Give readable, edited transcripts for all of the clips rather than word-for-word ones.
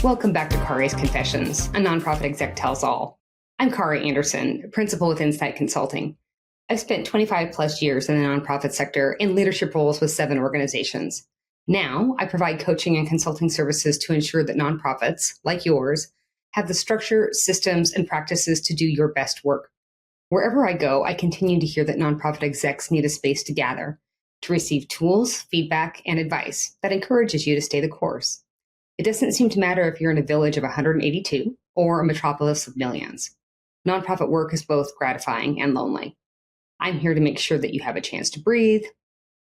Welcome back to Kari's Confessions, a nonprofit exec tells all. I'm Kari Anderson, principal with Incite Consulting. I've spent 25 plus years in the nonprofit sector in leadership roles with 7 organizations. Now, I provide coaching and consulting services to ensure that nonprofits, like yours, have the structure, systems, and practices to do your best work. Wherever I go, I continue to hear that nonprofit execs need a space to gather, to receive tools, feedback, and advice that encourages you to stay the course. It doesn't seem to matter if you're in a village of 182 or a metropolis of millions. Nonprofit work is both gratifying and lonely. I'm here to make sure that you have a chance to breathe,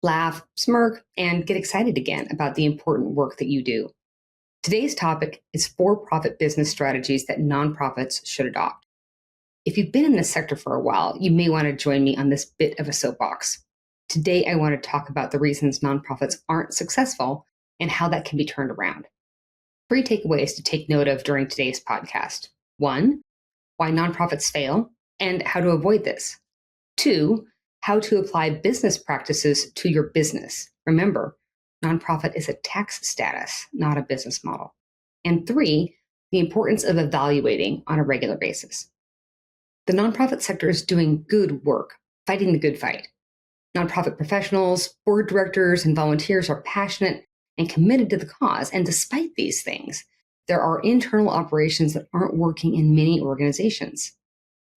laugh, smirk, and get excited again about the important work that you do. Today's topic is for-profit business strategies that nonprofits should adopt. If you've been in this sector for a while, you may want to join me on this bit of a soapbox. Today, I want to talk about the reasons nonprofits aren't successful and how that can be turned around. 3 takeaways to take note of during today's podcast. 1, why nonprofits fail and how to avoid this. 2, how to apply business practices to your business. Remember, nonprofit is a tax status, not a business model. And 3, the importance of evaluating on a regular basis. The nonprofit sector is doing good work, fighting the good fight. Nonprofit professionals, board directors, and volunteers are passionate and committed to the cause. And despite these things, there are internal operations that aren't working in many organizations.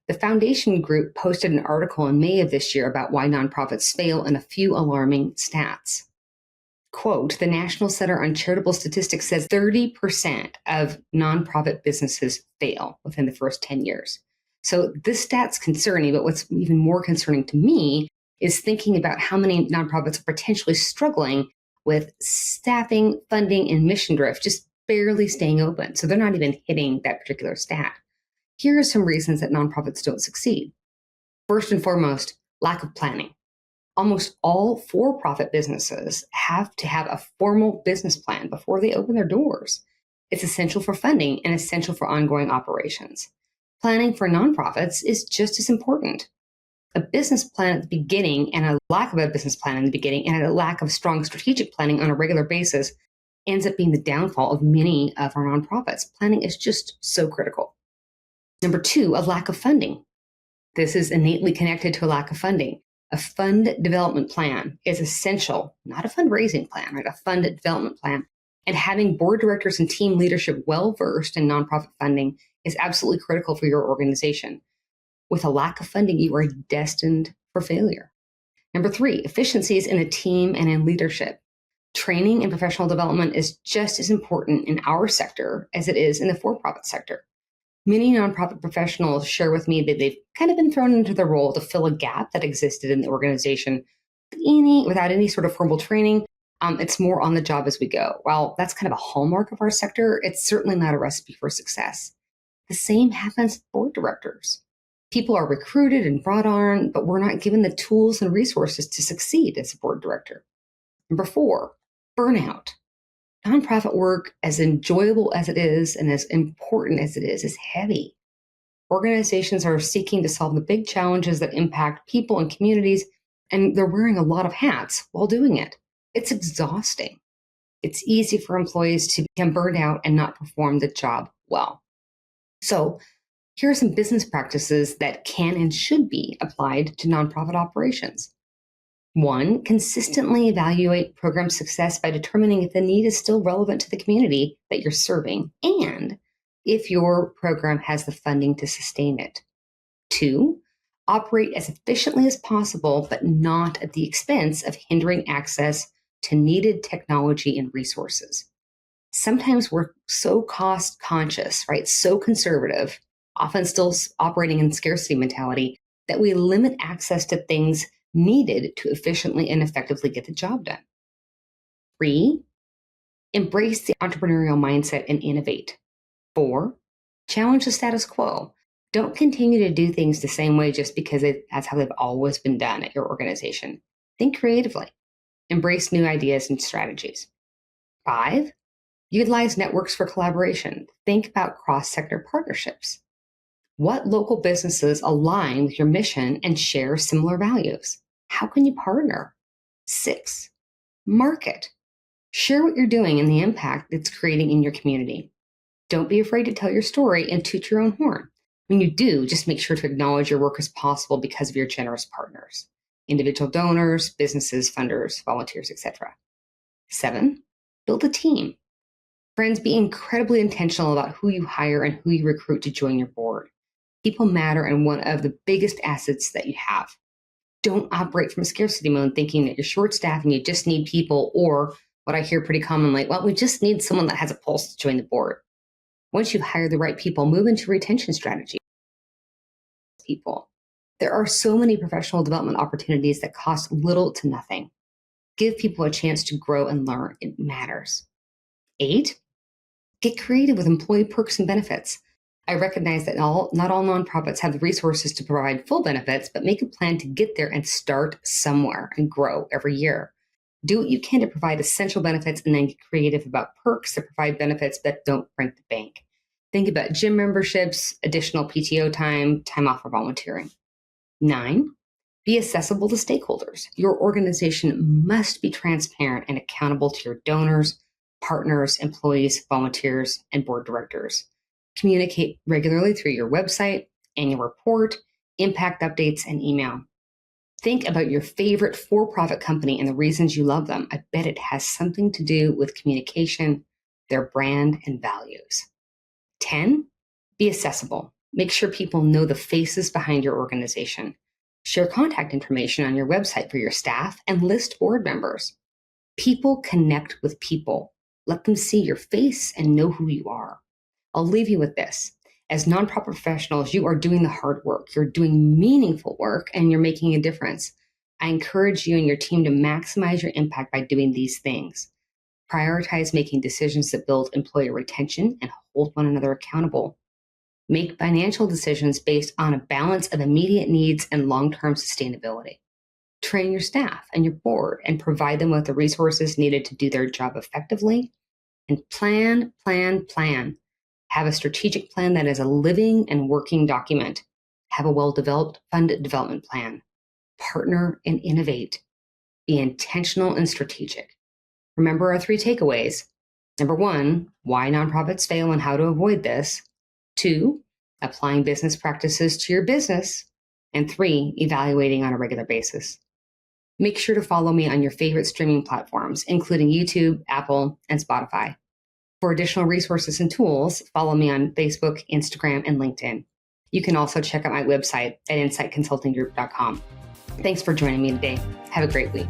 The Foundation Group posted an article in May of this year about why nonprofits fail and a few alarming stats. Quote, the National Center on Charitable Statistics says 30% of nonprofit businesses fail within the first 10 years. So this stat's concerning, but what's even more concerning to me is thinking about how many nonprofits are potentially struggling with staffing, funding, and mission drift, just barely staying open. So they're not even hitting that particular stat. Here are some reasons that nonprofits don't succeed. First and foremost, lack of planning. Almost all for-profit businesses have to have a formal business plan before they open their doors. It's essential for funding and essential for ongoing operations. Planning for nonprofits is just as important. A business plan at the beginning and a lack of a business plan in the beginning and a lack of strong strategic planning on a regular basis ends up being the downfall of many of our nonprofits. Planning is just so critical. Number 2, a lack of funding. This is innately connected to a lack of funding. A fund development plan is essential, not a fundraising plan, right? A fund development plan. And having board directors and team leadership well-versed in nonprofit funding is absolutely critical for your organization. With a lack of funding, you are destined for failure. Number 3, efficiencies in the team and in leadership. Training and professional development is just as important in our sector as it is in the for-profit sector. Many nonprofit professionals share with me that they've kind of been thrown into the role to fill a gap that existed in the organization without any sort of formal training. It's more on the job as we go. While that's kind of a hallmark of our sector, it's certainly not a recipe for success. The same happens with board directors. People are recruited and brought on, but we're not given the tools and resources to succeed as a board director. Number 4, burnout. Nonprofit work, as enjoyable as it is and as important as it is heavy. Organizations are seeking to solve the big challenges that impact people and communities, and they're wearing a lot of hats while doing it. It's exhausting. It's easy for employees to become burned out and not perform the job well. So, here are some business practices that can and should be applied to nonprofit operations. 1, consistently evaluate program success by determining if the need is still relevant to the community that you're serving and if your program has the funding to sustain it. 2, operate as efficiently as possible, but not at the expense of hindering access to needed technology and resources. Sometimes we're so cost conscious, right? So conservative, often still operating in scarcity mentality, that we limit access to things needed to efficiently and effectively get the job done. 3, embrace the entrepreneurial mindset and innovate. 4, challenge the status quo. Don't continue to do things the same way just because that's how they've always been done at your organization. Think creatively. Embrace new ideas and strategies. 5, utilize networks for collaboration. Think about cross-sector partnerships. What local businesses align with your mission and share similar values? How can you partner? 6, market. Share what you're doing and the impact it's creating in your community. Don't be afraid to tell your story and toot your own horn. When you do, just make sure to acknowledge your work is possible because of your generous partners, individual donors, businesses, funders, volunteers, etc. 7, build a team. Friends, be incredibly intentional about who you hire and who you recruit to join your board. People matter and one of the biggest assets that you have. Don't operate from scarcity mode thinking that you're short-staffed and you just need people, or what I hear pretty commonly, well, we just need someone that has a pulse to join the board. Once you hire the right people, move into retention strategy. People. There are so many professional development opportunities that cost little to nothing. Give people a chance to grow and learn. It matters. 8, get creative with employee perks and benefits. I recognize that not all nonprofits have the resources to provide full benefits, but make a plan to get there and start somewhere and grow every year. Do what you can to provide essential benefits and then get creative about perks that provide benefits that don't break the bank. Think about gym memberships, additional PTO time, time off for volunteering. 9, be accessible to stakeholders. Your organization must be transparent and accountable to your donors, partners, employees, volunteers, and board directors. Communicate regularly through your website, annual report, impact updates, and email. Think about your favorite for-profit company and the reasons you love them. I bet it has something to do with communication, their brand, and values. 10, be accessible. Make sure people know the faces behind your organization. Share contact information on your website for your staff and list board members. People connect with people. Let them see your face and know who you are. I'll leave you with this. As nonprofit professionals, you are doing the hard work. You're doing meaningful work and you're making a difference. I encourage you and your team to maximize your impact by doing these things. Prioritize making decisions that build employee retention and hold one another accountable. Make financial decisions based on a balance of immediate needs and long-term sustainability. Train your staff and your board and provide them with the resources needed to do their job effectively. And plan. Have a strategic plan that is a living and working document. Have a well-developed funded development plan. Partner and innovate. Be intentional and strategic. Remember our 3 takeaways. Number 1, why nonprofits fail and how to avoid this. 2, applying business practices to your business. And 3, evaluating on a regular basis. Make sure to follow me on your favorite streaming platforms, including YouTube, Apple, and Spotify. For additional resources and tools, follow me on Facebook, Instagram, and LinkedIn. You can also check out my website at inciteconsultinggroup.com. Thanks for joining me today. Have a great week.